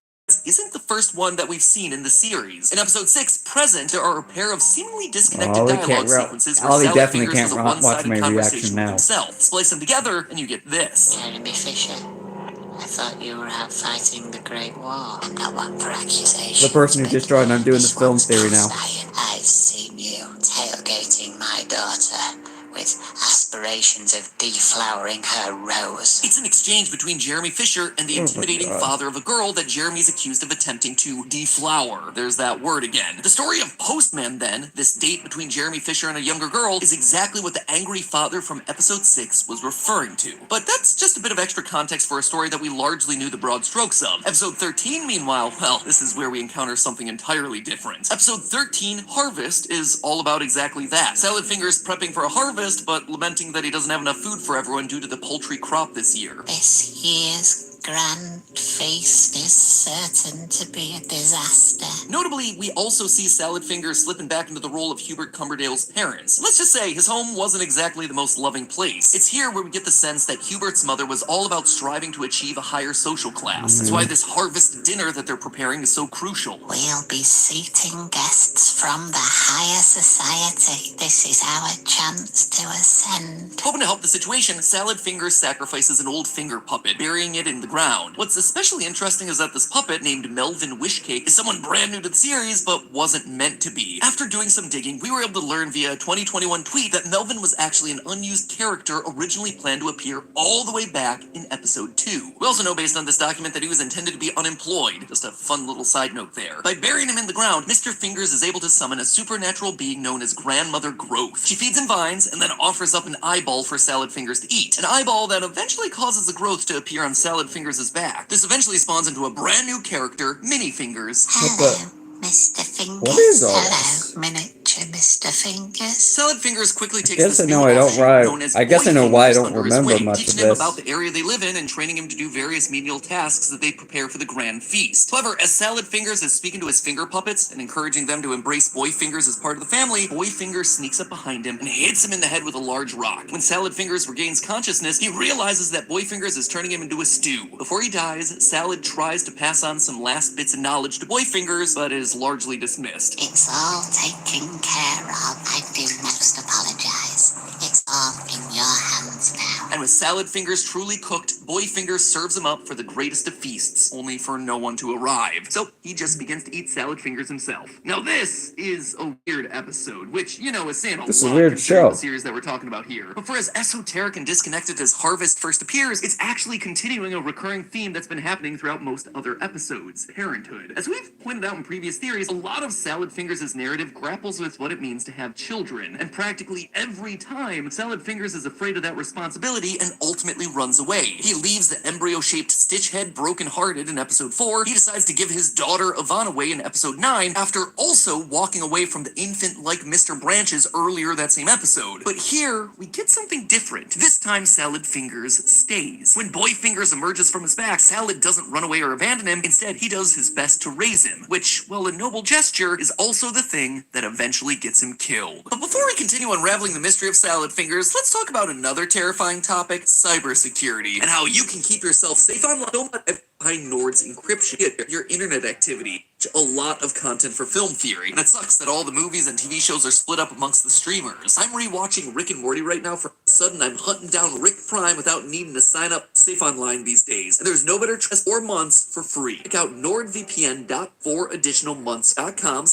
isn't the first one that we've seen in the series. In episode 6, Present, there are a pair of seemingly disconnected Ollie dialogue can't sequences where Ollie Salad definitely Fingers has can't a watch one-sided my conversation reaction with now. himself. Splice them together, and you get this. Jeremy Fisher, I thought you were out fighting the Great War. I'm not one for accusations. The person who just joined, I'm doing the film theory now. I've seen you tailgating my daughter with aspirations of deflowering her rose. It's an exchange between Jeremy Fisher and the intimidating God. father of a girl that Jeremy's accused of attempting to deflower. There's that word again. The story of Postman, then, this date between Jeremy Fisher and a younger girl, is exactly what the angry father from episode 6 was referring to. But that's just a bit of extra context for a story that we largely knew the broad strokes of. Episode 13, meanwhile, well, this is where we encounter something entirely different. Episode 13, Harvest, is all about exactly that. Salad Fingers prepping for a harvest, but lamenting that he doesn't have enough food for everyone due to the poultry crop this year. This year's grand feast is certain to be a disaster. Notably, we also see Salad Fingers slipping back into the role of Hubert Cumberdale's parents. Let's just say his home wasn't exactly the most loving place. It's here where we get the sense that Hubert's mother was all about striving to achieve a higher social class. That's why this harvest dinner that they're preparing is so crucial. We'll be seating guests from the higher society. This is our chance to ascend. Hoping to help the situation, Salad Fingers sacrifices an old finger puppet, burying it in the ground. What's especially interesting is that this puppet, named Melvin Wishcake, is someone brand new to the series, but wasn't meant to be. After doing some digging, we were able to learn via a 2021 tweet that Melvin was actually an unused character originally planned to appear all the way back in episode 2. We also know based on this document that he was intended to be unemployed. Just a fun little side note there. By burying him in the ground, Mr. Fingers is able to summon a supernatural being known as Grandmother Growth. She feeds him vines and then offers up an eyeball for Salad Fingers to eat. An eyeball that eventually causes the growth to appear on Salad Fingers' back. This eventually spawns into a brand new character, Mini Fingers. Hello, Mr. Fingers. What is all this? Hello, miniature Mr. Fingers. Salad Fingers quickly takes guess this I new know I don't offshoot right- known as I guess I know Boy why I Fingers don't under his remember wing, much of teaching him this. about the area they live in and training him to do various menial tasks that they prepare for the grand feast. However, as Salad Fingers is speaking to his finger puppets and encouraging them to embrace Boy Fingers as part of the family, Boy Fingers sneaks up behind him and hits him in the head with a large rock. When Salad Fingers regains consciousness, he realizes that Boy Fingers is turning him into a stew. Before he dies, Salad tries to pass on some last bits of knowledge to Boy Fingers, but is largely dismissed. It's all taken care of. I do most apologize. It's all in your hands now. And with Salad Fingers truly cooked, Boy Fingers serves him up for the greatest of feasts, only for no one to arrive. So he just begins to eat Salad Fingers himself. Now this is a weird episode, which, you know, is saying a This is a lot weird considering show. the series that we're talking about here. But for as esoteric and disconnected as Harvest first appears, it's actually continuing a recurring theme that's been happening throughout most other episodes, parenthood. As we've pointed out in previous theories, a lot of Salad Fingers' narrative grapples with what it means to have children, and practically every time, Salad Fingers is afraid of that responsibility and ultimately runs away. He leaves the embryo-shaped Stitch Head broken-hearted in episode 4. He decides to give his daughter Yvonne away in episode 9, after also walking away from the infant-like Mr. Branches earlier that same episode. But here, we get something different. This time, Salad Fingers stays. When Boy Fingers emerges from his back, Salad doesn't run away or abandon him. Instead, he does his best to raise him, which, while a noble gesture, is also the thing that eventually gets him killed. But before we continue unraveling the mystery of Salad Fingers, let's talk about another terrifying topic, cybersecurity, and how you can keep yourself safe online. Don't let behind Nord's encryption, your internet activity. A lot of content for film theory, and it sucks that all the movies and TV shows are split up amongst the streamers. I'm rewatching Rick and Morty right now. For sudden, I'm hunting down Rick Prime without needing to sign up Safe Online these days. And there's no better choice 4 months for free. Check out NordVPN.4additionalmonths.com/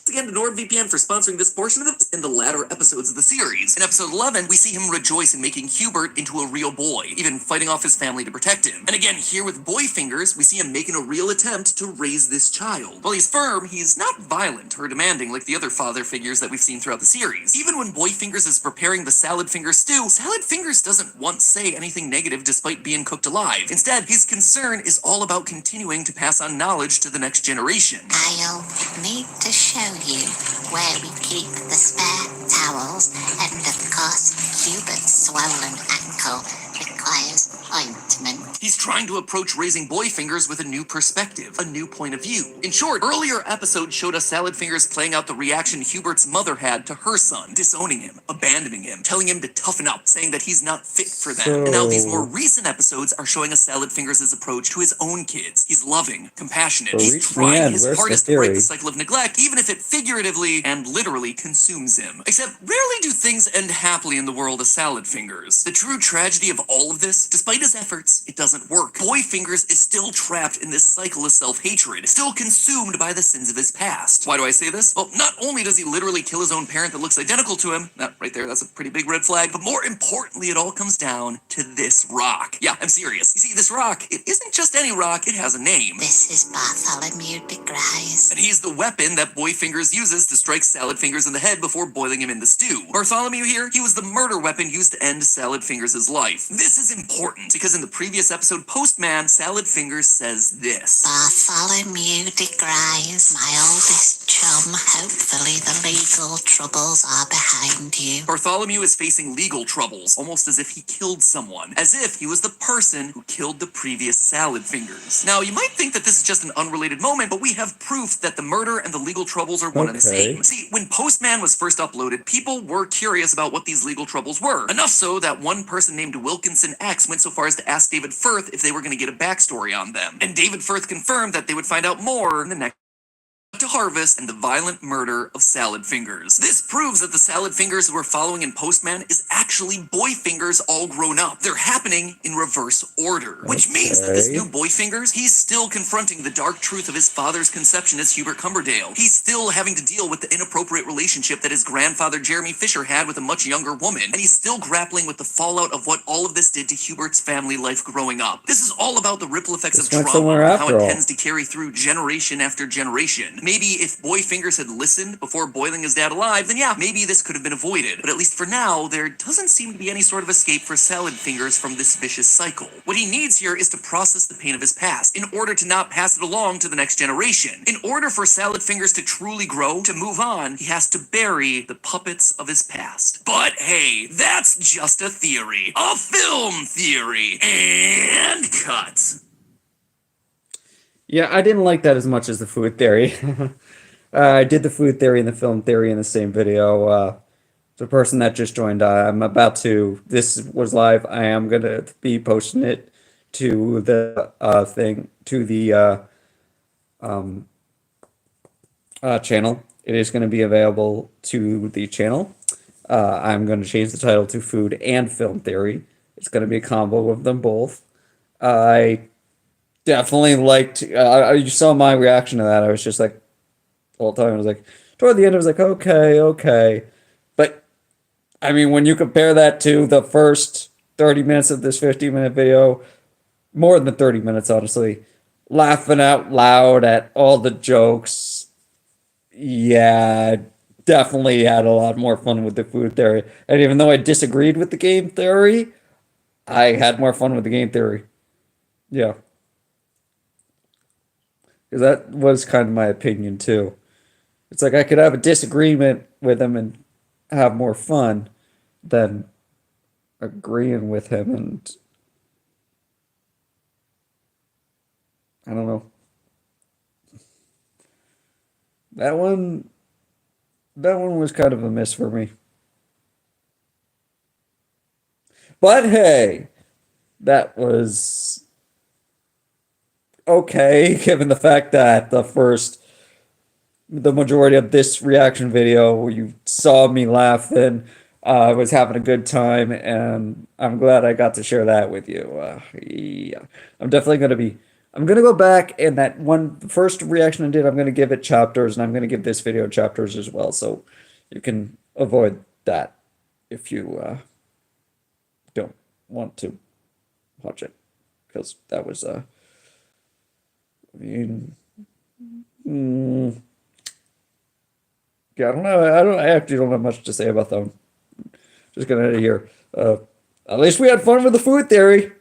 again to NordVPN for sponsoring this portion of it in the latter episodes of the series. In episode 11, we see him rejoice in making Hubert into a real boy, even fighting off his family to protect him. And again, here with Boy Fingers, we see him making a real attempt to raise this child. While he's firm, he's not violent or demanding like the other father figures that we've seen throughout the series. Even when Boy Fingers is preparing the Salad Fingers stew, Salad Fingers doesn't once say anything negative despite being cooked alive. Instead, his concern is all about continuing to pass on knowledge to the next generation. I'll need to show you where we keep the spare towels, and of course, Hubert's swollen ankle requires ointment. He's trying to approach raising Boy Fingers with a new perspective, a new point of view. In short, earlier episodes showed us Salad Fingers playing out the reaction Hubert's mother had to her son, disowning him, abandoning him, telling him to toughen up, saying that he's not fit for them. And now these more recent episodes are showing us Salad Fingers' approach to his own kids. He's loving, compassionate. So He's reach the trying end. his Where's the hardest to break theory? the cycle of neglect, even if it figuratively and literally consumes him. Except rarely do things end happily in the world of Salad Fingers. The true tragedy of all of this, despite his efforts, it doesn't work. Boy Fingers is still trapped in this cycle of self-hatred, still consumed by the sins of his past. Why do I say this? Well, not only does he literally kill his own parent that looks identical to him, that right there, that's a pretty big red flag, but more importantly, it all comes down to this rock. Yeah, I'm serious. You see, this rock, it isn't just any rock, it has a name. This is Bartholomew de Grise. And he's the weapon that Boy Fingers uses to strike Salad Fingers in the head before boiling him in the stew. Bartholomew here, he was the murder weapon used to end Salad Fingers' life. This is important, because in the previous episode, Postman, Salad Fingers says this. Bartholomew de Grise, my oldest chum, hopefully the legal legal troubles are behind you. Bartholomew is facing legal troubles, almost as if he killed someone, as if he was the person who killed the previous salad fingers. Now, you might think that this is just an unrelated moment, but we have proof that the murder and the legal troubles are one and the same. See, when Postman was first uploaded, people were curious about what these legal troubles were. Enough so that one person named Wilkinson X went so far as to ask David Firth if they were going to get a backstory on them. And David Firth confirmed that they would find out more in the next to Harvest and the violent murder of Salad Fingers. This proves that the Salad Fingers we're following in Postman is actually Boy Fingers all grown up. They're happening in reverse order, which means that this new Boy Fingers, he's still confronting the dark truth of his father's conception as Hubert Cumberdale. He's still having to deal with the inappropriate relationship that his grandfather Jeremy Fisher had with a much younger woman, and he's still grappling with the fallout of what all of this did to Hubert's family life growing up. This is all about the ripple effects of trauma and how it tends to carry through generation after generation. Maybe if Boy Fingers had listened before boiling his dad alive, then yeah, maybe this could have been avoided. But at least for now, there doesn't seem to be any sort of escape for Salad Fingers from this vicious cycle. What he needs here is to process the pain of his past in order to not pass it along to the next generation. In order for Salad Fingers to truly grow, to move on, he has to bury the puppets of his past. But hey, that's just a theory. A film theory. And cut. Yeah, I didn't like that as much as the food theory. I did the food theory and the film theory in the same video. The person that just joined, I'm about to, this was live. I am going to be posting it to the channel. It is going to be available to the channel. I'm going to change the title to Food and Film Theory. It's going to be a combo of them both. I definitely liked, you saw my reaction to that. I was just like, all the time, I was like, toward the end, I was like, okay. But, I mean, when you compare that to the first 30 minutes of this 15-minute video, more than 30 minutes, honestly, laughing out loud at all the jokes, yeah, definitely had a lot more fun with the food theory. And even though I disagreed with the game theory, I had more fun with the game theory. Yeah. Because that was kind of my opinion, too. It's like I could have a disagreement with him and have more fun than agreeing with him, and I don't know. That one was kind of a miss for me. But hey, that was okay, given the fact that the majority of this reaction video, you saw me laughing, I was having a good time, and I'm glad I got to share that with you. Yeah, I'm definitely I'm going to go back, and that one first reaction I did, I'm going to give it chapters, and I'm going to give this video chapters as well, so you can avoid that if you don't want to watch it, because that was, I mean, yeah, I don't know. I actually don't have much to say about that one. Just gonna end it here. At least we had fun with the food theory.